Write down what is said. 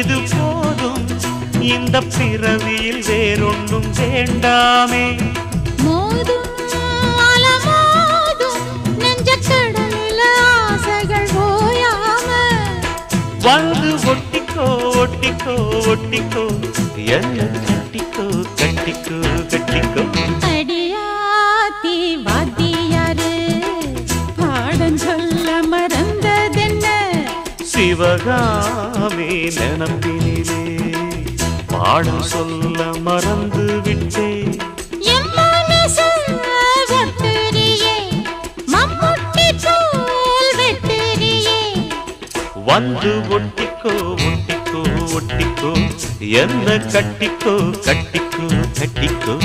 இது போதும் இந்த பிறவியில் வேறொன்றும் வேண்டாமே மோதும் அலமோதும் நெஞ்சக்கடலில் ஆசைகள் ஓயாம வந்து ஒட்டிக்கோ ஒட்டிக்கோ ஒட்டிக்கோ என்ன கட்டிக்கோ கட்டிக்கோ கட்டிக்கோ அடியாத்தி வாத்தியாரு பாடம் சொல்ல மறந்ததென்ன சிவகாமி நினப்பினிலே பாடம் சொல்ல மறந்து விட்டேன் என் மனசு ஒட்டுறியே மம்முட்டி போல் வெட்டுறியே வந்து ஒட்டிக்கோ ஒட்டிக்கோ ஒட்டிக்கோ என்ன கட்டிக்கோ கட்டிக்கோ கட்டிக்கோ